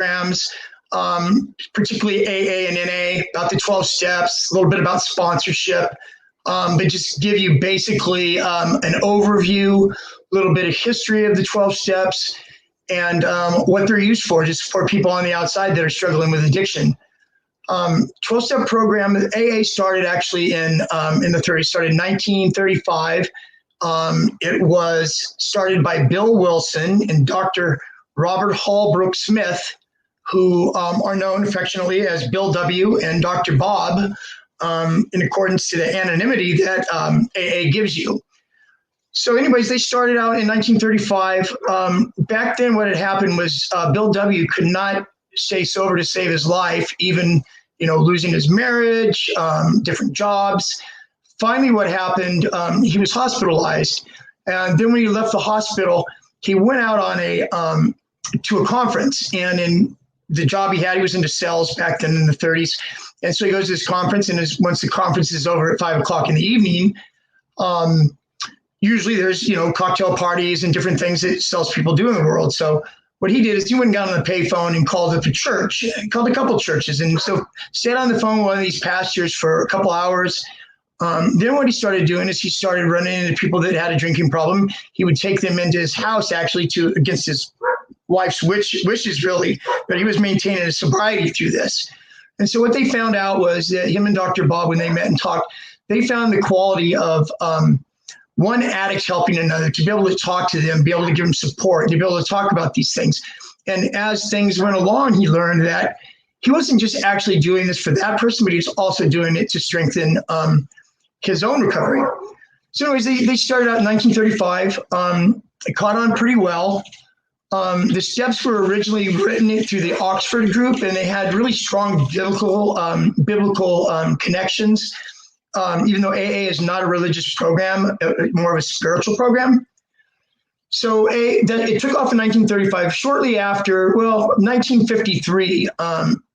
programs, particularly AA and NA, about the 12 steps, a little bit about sponsorship, but just give you basically an overview, a little bit of history of the 12 steps, and what they're used for, just for people on the outside that are struggling with addiction. 12-step program, AA started actually in the 30s, started in 1935. It was started by Bill Wilson and Dr. Robert Holbrook Smith, who are known affectionately as Bill W. and Dr. Bob, in accordance to the anonymity that AA gives you. So anyways, they started out in 1935. Back then what had happened was Bill W. could not stay sober to save his life, even losing his marriage, different jobs. Finally, what happened, he was hospitalized. And then when he left the hospital, he went out on to a conference. And in the job he had, he was into sales back then in the 30s. And so he goes to this conference, and once the conference is over at 5 o'clock in the evening, usually there's, cocktail parties and different things that salespeople do in the world. So what he did is he went down on the payphone and called up a church, called a couple churches. And so stayed on the phone with one of these pastors for a couple hours. Then what he started doing is he started running into people that had a drinking problem. He would take them into his house, actually, against his wife's wishes, really. But he was maintaining his sobriety through this. And so what they found out was that him and Dr. Bob, when they met and talked, they found the quality of one addict helping another, to be able to talk to them, be able to give them support, to be able to talk about these things. And as things went along, he learned that he wasn't just actually doing this for that person, but he was also doing it to strengthen his own recovery. So anyways, they started out in 1935. It caught on pretty well. The steps were originally written through the Oxford group, and they had really strong biblical connections. Even though AA is not a religious program, more of a spiritual program. So it took off in 1935. Shortly after, 1953,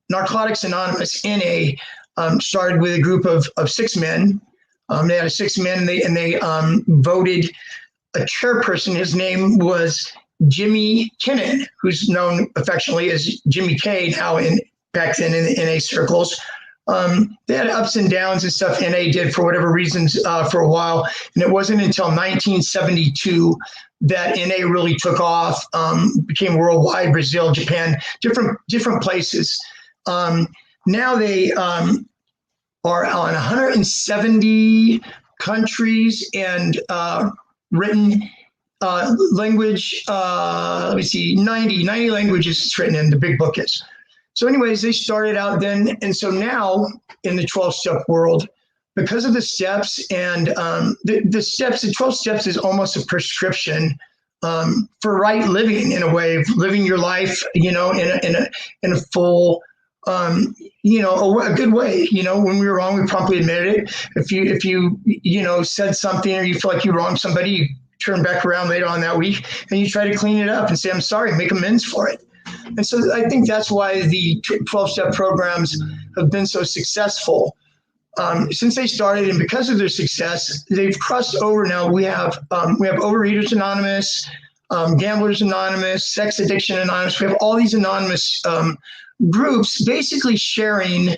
Narcotics Anonymous, NA, started with a group of 6 men. They had 6 men, and they voted a chairperson. His name was Jimmy Kinnan, who's known affectionately as Jimmy K now back then in the NA circles. They had ups and downs and stuff NA did for whatever reasons for a while. And it wasn't until 1972 that NA really took off, became worldwide, Brazil, Japan, different places. Now they are on 170 countries and written language, 90 languages it's written in, the big book is. So anyways, they started out then. And so now in the 12-step world, because of the steps and the 12 steps is almost a prescription for right living, in a way of living your life, in a full, a good way. When we were wrong, we promptly admitted it. If you said something or you feel like you wronged somebody, you turn back around later on that week and you try to clean it up and say, I'm sorry, make amends for it. And so I think that's why the 12-step programs have been so successful. Since they started, and because of their success, they've crossed over now. We have Overeaters Anonymous, Gamblers Anonymous, Sex Addiction Anonymous. We have all these anonymous groups basically sharing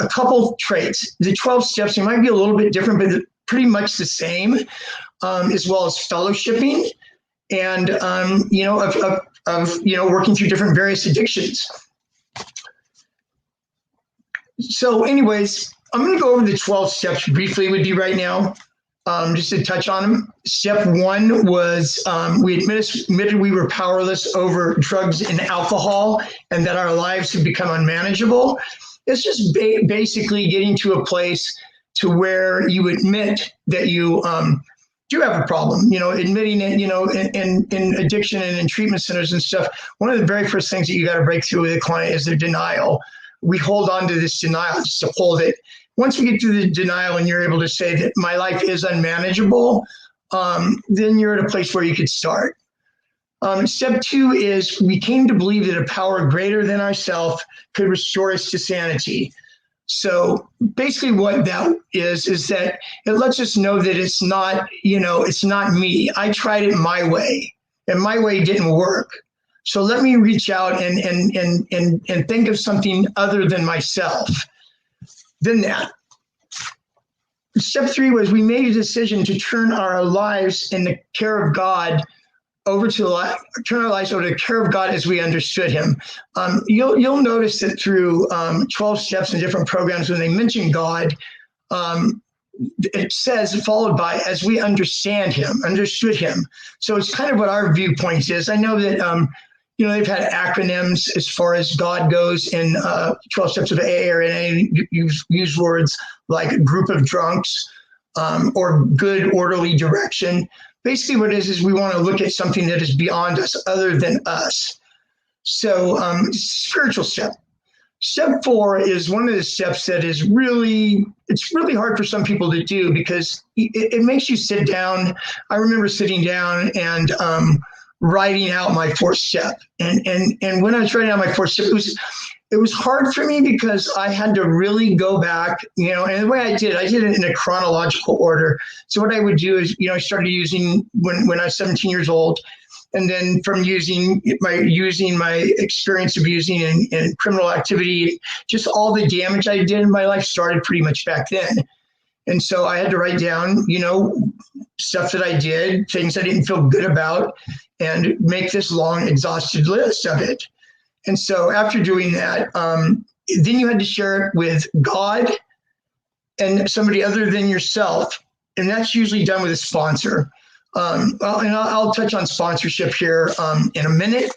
a couple traits. The 12 steps, they might be a little bit different, but they're pretty much the same, as well as fellowshipping and, working through different various addictions. So anyways, I'm going to go over the 12 steps briefly with you right now, just to touch on them. Step 1 was we admitted we were powerless over drugs and alcohol and that our lives had become unmanageable. It's just basically getting to a place to where you admit that you do have a problem, admitting it, in addiction and in treatment centers and stuff. One of the very first things that you got to break through with a client is their denial. We hold on to this denial just to hold it. Once we get through the denial and you're able to say that my life is unmanageable, then you're at a place where you could start. Step 2 is we came to believe that a power greater than ourselves could restore us to sanity. So basically what that is that it lets us know that it's not, it's not me. I tried it my way and my way didn't work. So let me reach out and think of something other than myself. Then that. Step 3 was we made a decision to turn our lives in the care of God over to turn our lives over to the care of God as we understood Him. You'll notice that through 12 steps in different programs, when they mention God, it says followed by as we understood Him. So it's kind of what our viewpoint is. I know that they've had acronyms as far as God goes in 12 steps of AA or NA. Use words like group of drunks or good orderly direction. Basically what it is we want to look at something that is beyond us, other than us. So spiritual step. Step 4 is one of the steps that is really hard for some people to do because it makes you sit down. I remember sitting down and writing out my 4th step. And when I was writing out my 4th step, it was hard for me because I had to really go back, and the way I did it in a chronological order. So what I would do is, I started using when I was 17 years old, and then from using my experience of using and criminal activity, just all the damage I did in my life started pretty much back then. And so I had to write down, stuff that I did, things I didn't feel good about, and make this long, exhaustive list of it. And so after doing that, then you had to share it with God and somebody other than yourself. And that's usually done with a sponsor. I'll touch on sponsorship here in a minute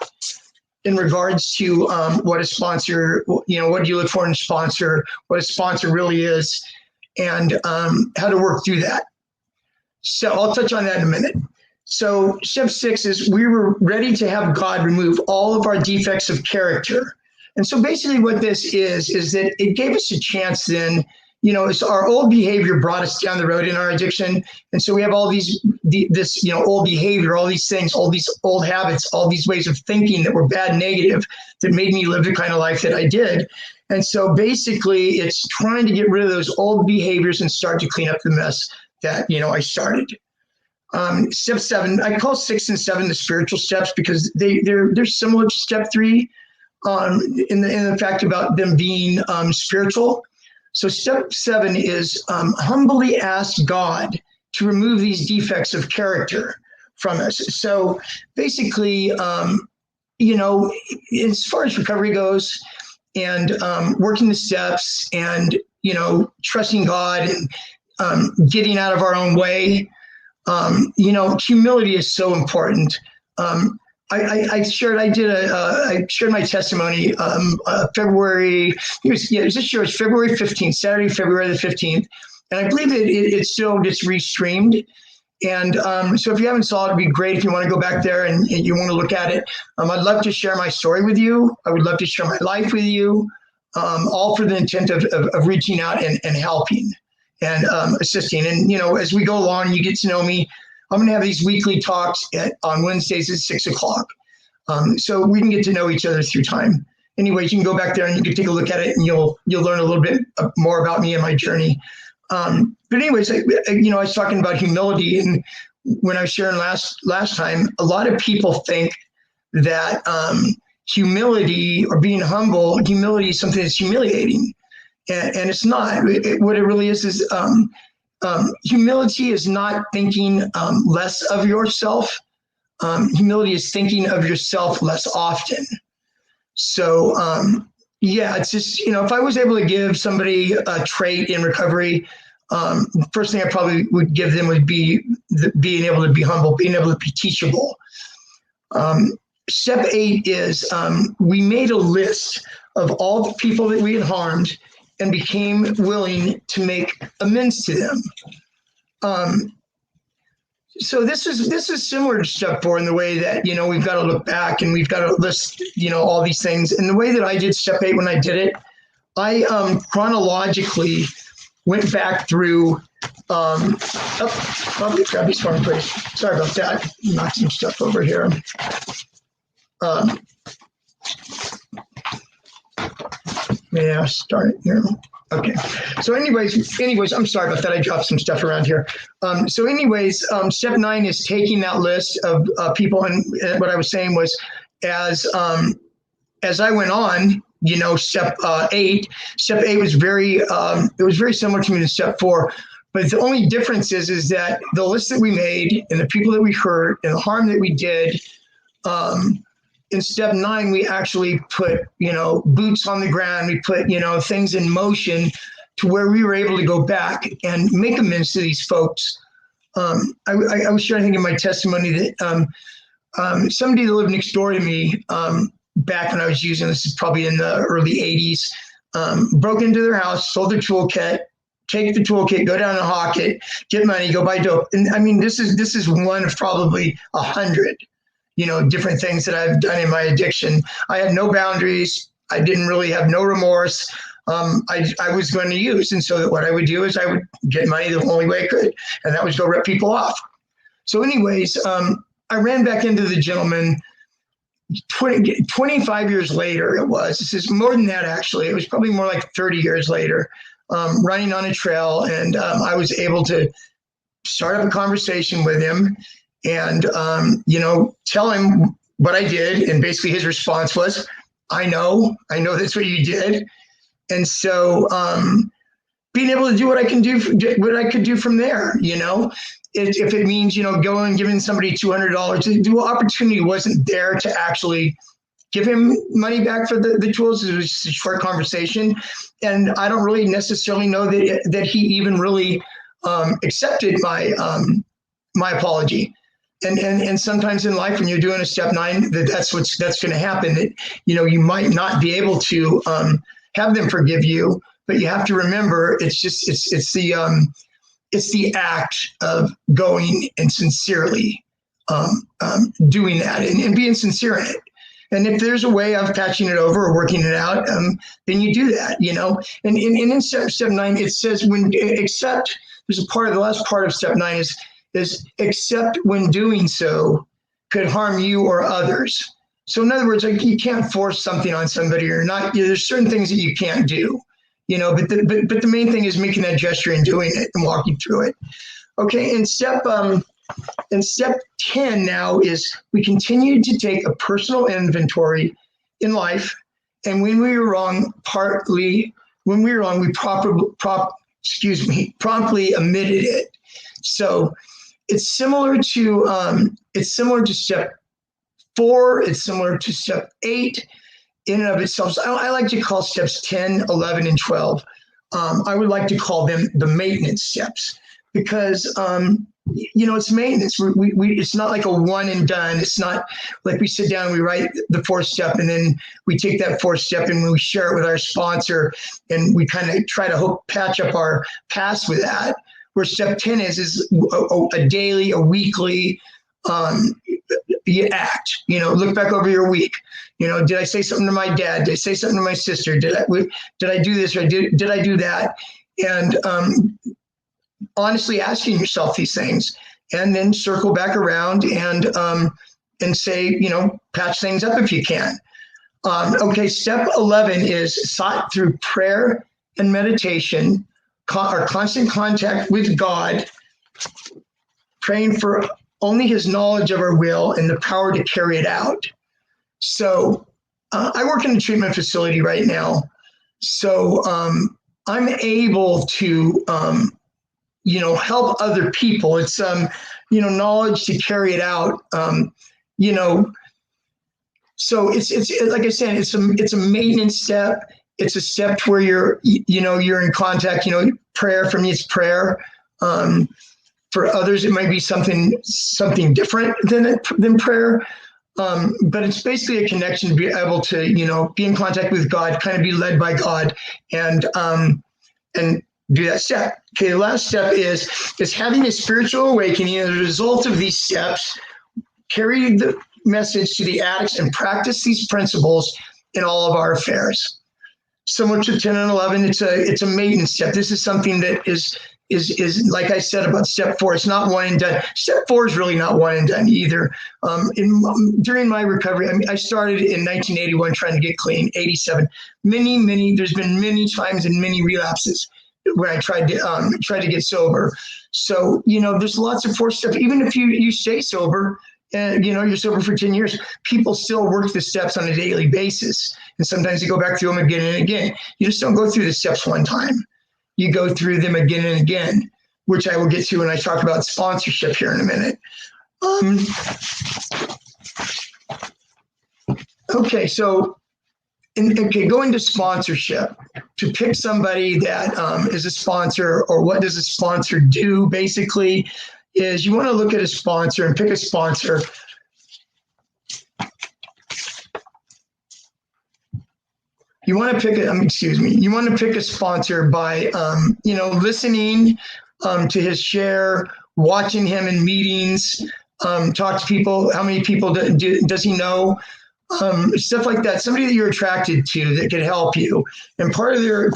in regards to what a sponsor, what do you look for in a sponsor, what a sponsor really is, and how to work through that. So I'll touch on that in a minute. So step 6 is we were ready to have God remove all of our defects of character. And so basically what this is that it gave us a chance then, it's our old behavior brought us down the road in our addiction. And so we have all this old behavior, all these things, all these old habits, all these ways of thinking that were bad, negative, that made me live the kind of life that I did. And so basically it's trying to get rid of those old behaviors and start to clean up the mess that, I started. Step 7, I call 6 and 7 the spiritual steps because they're similar to step 3 in the fact about them being spiritual. So step 7 is humbly ask God to remove these defects of character from us. So basically, as far as recovery goes and working the steps and, trusting God and getting out of our own way, humility is so important. I shared my testimony February. This year was February 15th, Saturday, February the 15th, and I believe it still gets restreamed. And so if you haven't saw it, it'd be great if you want to go back there and you want to look at it. I'd love to share my story with you. I would love to share my life with you, all for the intent of reaching out and helping and assisting. And, as we go along, you get to know me. I'm going to have these weekly talks on Wednesdays at 6 o'clock. So we can get to know each other through time. Anyways, you can go back there and you can take a look at it and you'll learn a little bit more about me and my journey. But anyways, I was talking about humility, and when I was sharing last time, a lot of people think that humility or being humble, humility is something that's humiliating. And it's not. What it really is humility is not thinking less of yourself. Humility is thinking of yourself less often. So, it's just, if I was able to give somebody a trait in recovery, first thing I probably would give them would be being able to be humble, being able to be teachable. Step 8 is we made a list of all the people that we had harmed and became willing to make amends to them. So this is similar to step 4 in the way that, we've got to look back and we've got to list, all these things. And the way that I did step 8 when I did it, I chronologically went back through, let me grab this one, please. Sorry about that. Knock some stuff over here. Yeah, start it here. Okay. So anyways, I'm sorry about that. I dropped some stuff around here. Step 9 is taking that list of people. And what I was saying was, as I went on, you know, step 8 was very it was very similar to me to step 4. But the only difference is that the list that we made and the people that we hurt and the harm that we did, in step 9, we actually put, you know, boots on the ground. We put, you know, things in motion to where we were able to go back and make amends to these folks. I was trying to think in my testimony that somebody that lived next door to me back when I was using this, is probably in the early 80s, broke into their house, sold their toolkit, take the toolkit, go down and hawk it, get money, go buy dope. And I mean, this is one of probably 100, you know, different things that I've done in my addiction. I had no boundaries. I didn't really have no remorse. I was going to use. And so what I would do is I would get money the only way I could, and that was go rip people off. So anyways, I ran back into the gentleman 25 years later. It was, this is more than that, actually. It was probably more like 30 years later, running on a trail. And I was able to start up a conversation with him and, you know, tell him what I did. And basically his response was, I know that's what you did. And so being able to do what I can do, what I could do from there, you know, if it means, you know, going and giving somebody $200, the opportunity wasn't there to actually give him money back for the tools. It was just a short conversation. And I don't really necessarily know that he even really accepted my apology. And sometimes in life, when you're doing a step 9, that's going to happen. That, you know, you might not be able to have them forgive you, but you have to remember it's the act of going and sincerely doing that and being sincere in it. And if there's a way of patching it over or working it out, then you do that, you know. And in step 9, it says except there's a part of the last part of step 9 is except when doing so could harm you or others. So in other words, like, you can't force something on somebody, or not. You know, there's certain things that you can't do, you know. But the main thing is making that gesture and doing it and walking through it. Okay. And step 10 now is we continue to take a personal inventory in life, and when we were wrong, we promptly admitted it. So it's similar to step 4. It's similar to step 8 in and of itself. So I like to call steps 10, 11, and 12. I would like to call them the maintenance steps, because you know, it's maintenance. It's not like a one and done. It's not like we sit down and we write the 4th step and then we take that 4th step and we share it with our sponsor and we kind of try to patch up our past with that. Where step 10 is a daily, a weekly you act. You know, look back over your week. You know, did I say something to my dad? Did I say something to my sister? Did I do this, or did I do that? And honestly asking yourself these things, and then circle back around and say, you know, patch things up if you can. Okay, step 11 is sought through prayer and meditation, our constant contact with God, praying for only his knowledge of our will and the power to carry it out. So I work in a treatment facility right now. So I'm able to, you know, help other people. It's, you know, knowledge to carry it out, you know. So it's like I said, it's a maintenance step. It's a step where you're in contact, you know. Prayer, for me, it's prayer. For others, it might be something different than prayer. But it's basically a connection to be able to, you know, be in contact with God, kind of be led by God, and do that step. Okay, the last step is having a spiritual awakening. As a result of these steps, carry the message to the addicts and practice these principles in all of our affairs. Similar to 10 and 11, it's a maintenance step. This is something that is like I said about step 4, it's not one and done. Step 4 is really not one and done either. During my recovery, I mean, I started in 1981 trying to get clean, 87. There's been many times and many relapses when I tried to get sober. So, you know, there's lots of 4 steps. Even if you stay sober and you're sober for 10 years, people still work the steps on a daily basis. And sometimes you go back through them again and again. You just don't go through the steps one time. You go through them again and again, which I will get to when I talk about sponsorship here in a minute. Okay, so go into sponsorship. To pick somebody that is a sponsor, or what does a sponsor do, basically, is you want to look at a sponsor and pick a sponsor. You want to pick you want to pick a sponsor by, listening to his share, watching him in meetings, talk to people. How many people does he know? Stuff like that. Somebody that you're attracted to that could help you. And part of their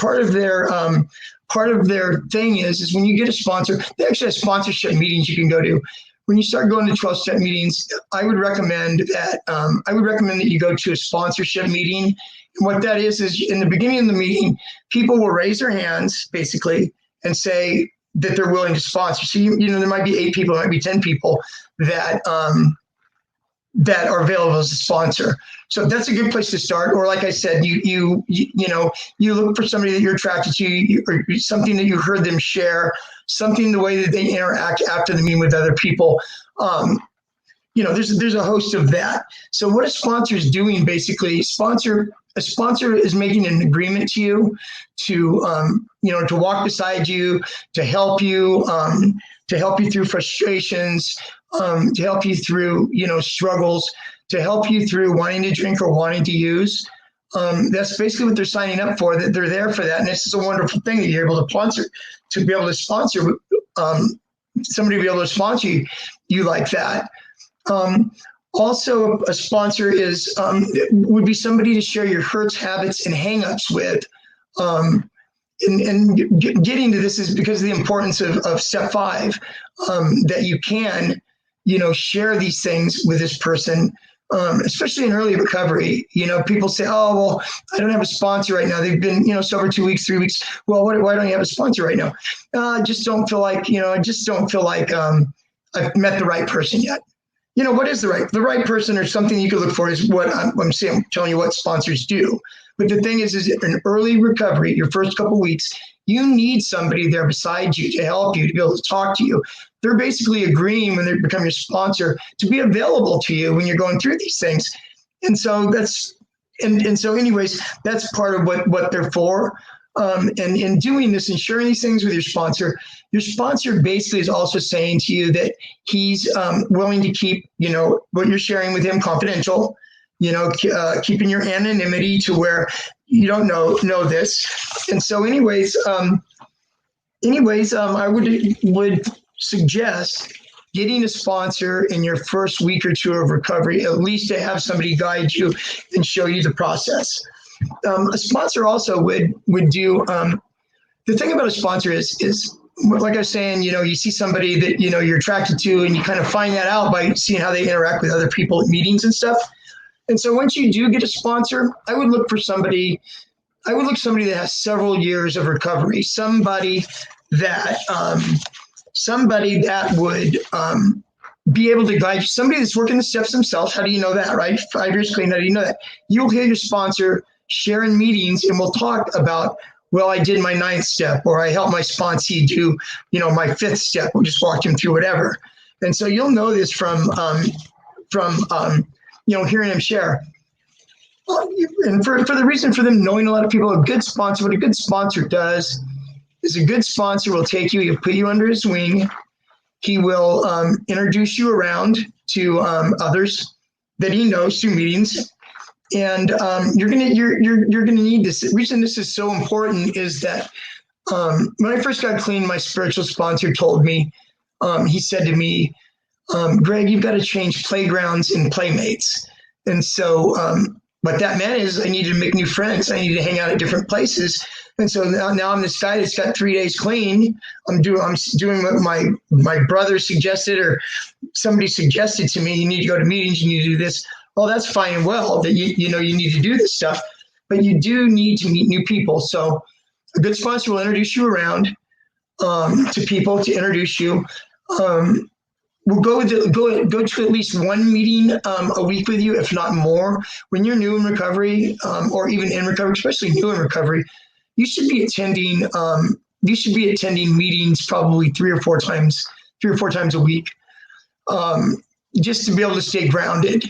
thing is when you get a sponsor, they actually have sponsorship meetings you can go to. When you start going to 12-step meetings, I would recommend that you go to a sponsorship meeting. And what that is in the beginning of the meeting, people will raise their hands basically and say that they're willing to sponsor. So there might be 8 people, there might be 10 people that are available as a sponsor. So that's a good place to start. Or like I said, you look for somebody that you're attracted to, or something that you heard them share, something the way that they interact after the meeting with other people. There's a host of that. So what a sponsor is doing, basically, a sponsor is making an agreement to you to walk beside you, to help you through frustrations, to help you through, struggles, to help you through wanting to drink or wanting to use. That's basically what they're signing up for, that they're there for that. And this is a wonderful thing that you're able to sponsor, somebody to be able to sponsor you like that. Also, a sponsor would be somebody to share your hurts, habits, and hangups with. And getting to this is because of the importance of step 5, that you can, share these things with this person, especially in early recovery. People say, oh, well, I don't have a sponsor right now. They've been, sober 2 weeks, 3 weeks. Well, why don't you have a sponsor right now? I just don't feel like, I've met the right person yet. What is the right person, or something you could look for, is what I'm saying. I'm telling you what sponsors do. But the thing is in early recovery, your first couple of weeks, you need somebody there beside you to help you, to be able to talk to you. They're basically agreeing, when they become your sponsor, to be available to you when you're going through these things. And so anyways, that's part of what they're for. And in doing this and sharing these things with your sponsor basically is also saying to you that he's willing to keep, what you're sharing with him confidential, keeping your anonymity to where you don't know this. And so anyways, I would suggest getting a sponsor in your first week or 2 of recovery, at least to have somebody guide you and show you the process. A sponsor also would do, the thing about a sponsor is like I was saying, you see somebody that, you're attracted to, and you kind of find that out by seeing how they interact with other people at meetings and stuff. And so once you do get a sponsor, I would look somebody that has several years of recovery, somebody that would be able to guide you, somebody that's working the steps themselves. How do you know that, right? 5 years clean, how do you know that? You'll hear your sponsor share in meetings, and we'll talk about, well, I did my 9th step, or I helped my sponsee do, my 5th step. We just walked him through whatever. And so you'll know this from hearing him share. And for the reason for them knowing a lot of people, what a good sponsor does is a good sponsor will take you, he'll put you under his wing. He will introduce you around to others that he knows through meetings. And you're gonna need this. The reason this is so important is that when I first got clean, my spiritual sponsor told me, he said to me, Greg, you've got to change playgrounds and playmates. And so what that meant is I needed to make new friends. I needed to hang out at different places. And so now I'm this guy that's got 3 days clean. I'm doing what my brother suggested, or somebody suggested to me. You need to go to meetings. You need to do this. Well, that's fine and well that you need to do this stuff, but you do need to meet new people. So a good sponsor will introduce you around to people, to introduce you. we'll go to at least one meeting a week with you, if not more. When you're new in recovery, or even in recovery, especially new in recovery, you should be attending. You should be attending meetings probably 3 or 4 times a week, just to be able to stay grounded.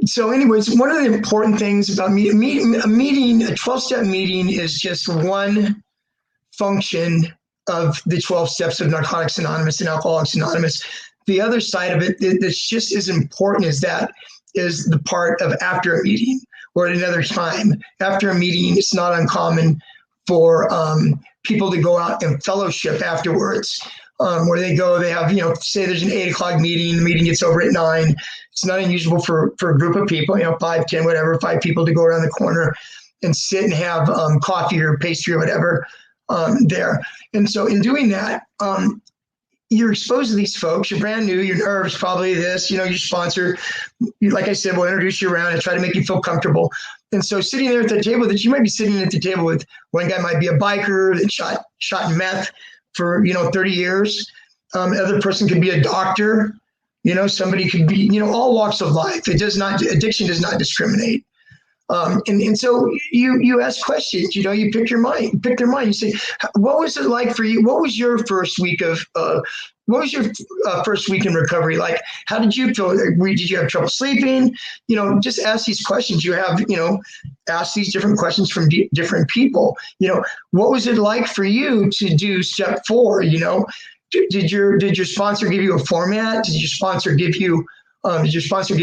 So anyways, one of the important things about a 12-step meeting is just one function of the 12 steps of Narcotics Anonymous and Alcoholics Anonymous. The other side of it that's just as important as that is the part of after a meeting or at another time. After a meeting, it's not uncommon for people to go out and fellowship afterwards, where they go, they have, say there's an 8 o'clock meeting, the meeting gets over at 9. It's not unusual for a group of people, 5, 10, whatever, 5 people to go around the corner and sit and have coffee or pastry or whatever there. And so in doing that, you're exposed to these folks. You're brand new. You're nervous, probably this. Your sponsor, like I said, will introduce you around and try to make you feel comfortable. And so sitting there at the table, that you might be sitting at the table with, one guy might be a biker that shot meth for 30 years. Other person could be a doctor. Somebody could be all walks of life. Addiction does not discriminate. And so you ask questions, you pick their mind. You say, what was it like for you? What was your first week first week in recovery like? How did you feel? Did you have trouble sleeping? Just ask these questions. You have, ask these different questions from different people. What was it like for you to do step 4? Did your sponsor give you a format? Did your sponsor give you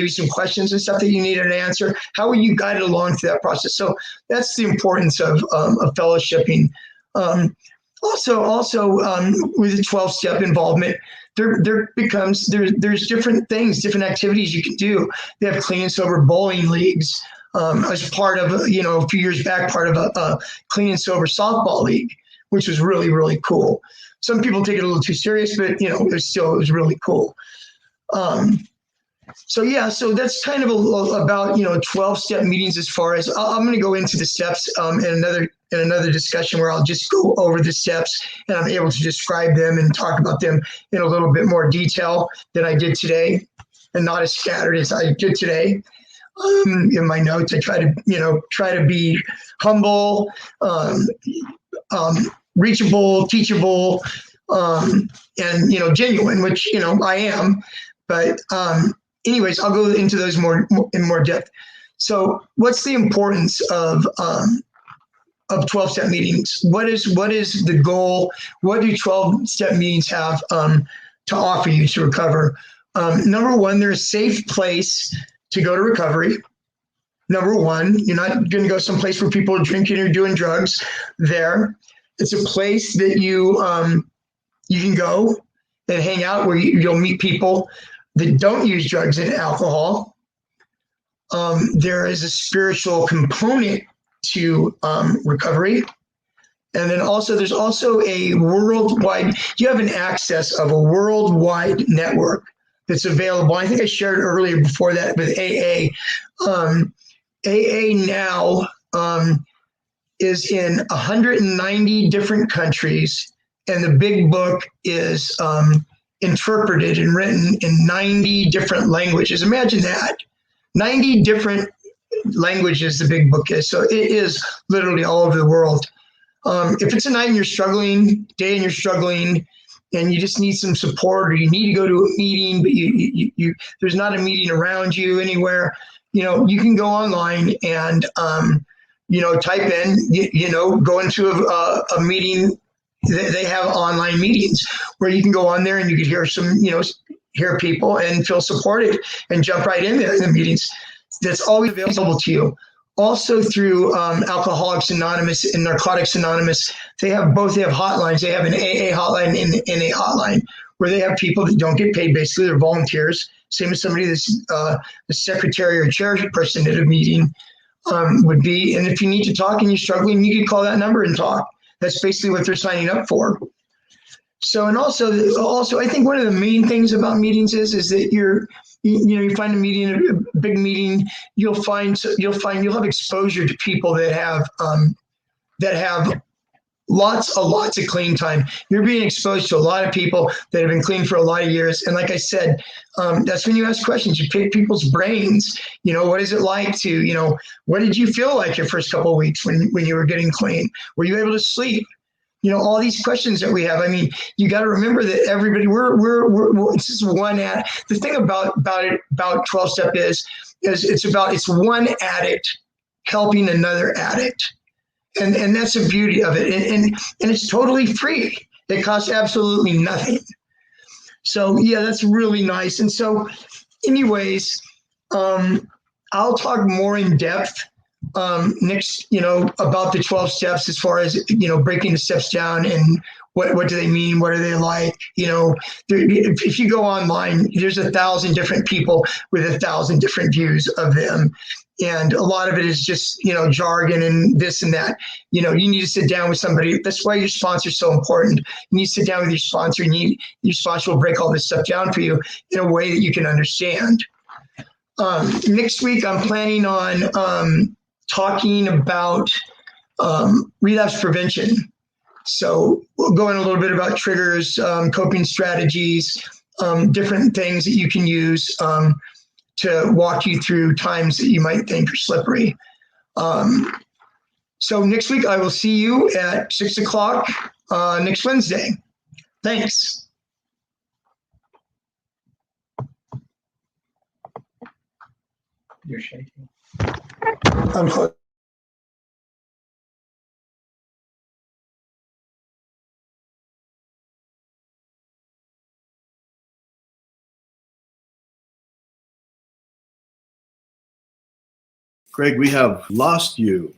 some questions and stuff that you needed to answer? How were you guided along through that process? So that's the importance of fellowshipping. Also, with the 12-step involvement, there's different things, different activities you can do. They have clean and sober bowling leagues. As part of, a few years back, part of a clean and sober softball league, which was really, really cool. Some people take it a little too serious, but it was really cool. So that's kind of about 12-step meetings. As far as I'm going to go into the steps in another discussion where I'll just go over the steps and I'm able to describe them and talk about them in a little bit more detail than I did today, and not as scattered as I did today. In my notes, I try to be humble, reachable, teachable, and genuine, which I am. But anyways, I'll go into those in more depth. So, what's the importance of 12-step meetings? What is the goal? What do 12-step meetings have to offer you to recover? Number one, they're a safe place to go to recovery. Number one, you're not going to go someplace where people are drinking or doing drugs there. It's a place that you can go and hang out, where you'll meet people that don't use drugs and alcohol. There is a spiritual component to recovery. And then there's also a worldwide, you have an access of a worldwide network that's available. I think I shared earlier before that with AA. AA now is in 190 different countries, and the big book is interpreted and written in 90 different languages. Imagine that. 90 different languages the big book is. So it is literally all over the world. If it's a night and you're struggling, day and you're struggling, and you just need some support, or you need to go to a meeting, but you there's not a meeting around you anywhere, you can go online and type in, go into a meeting. They have online meetings where you can go on there and you can hear hear people and feel supported and jump right in there in the meetings. That's always available to you. Also through Alcoholics Anonymous and Narcotics Anonymous, they have hotlines. They have an AA hotline and an NA hotline, where they have people that don't get paid. Basically, they're volunteers. Same as somebody that's the secretary or chairperson at a meeting would be. And if you need to talk and you're struggling, you can call that number and talk. That's basically what they're signing up for. So, and also, I think one of the main things about meetings is that you find a meeting, a big meeting, you'll have exposure to people that have lots of clean time. You're being exposed to a lot of people that have been clean for a lot of years. And like I said, that's when you ask questions. You pick people's brains. What is it like to, what did you feel like your first couple of weeks when you were getting clean? Were you able to sleep? All these questions that we have. I mean, you got to remember that everybody, it's just one the thing about 12-step is it's one addict helping another addict. And that's the beauty of it. And it's totally free. It costs absolutely nothing. So yeah, that's really nice. And so anyways, I'll talk more in depth next, about the 12 steps as far as, breaking the steps down and what do they mean? What are they like? If you go online, there's 1,000 different people with 1,000 different views of them. And a lot of it is just, jargon and this and that. You need to sit down with somebody. That's why your sponsor is so important. You need to sit down with your sponsor. Your sponsor will break all this stuff down for you in a way that you can understand. Next week, I'm planning on talking about relapse prevention. So we'll go in a little bit about triggers, coping strategies, different things that you can use to walk you through times that you might think are slippery. So next week, I will see you at 6 o'clock next Wednesday. Thanks. You're shaking. I'm close. Greg, we have lost you.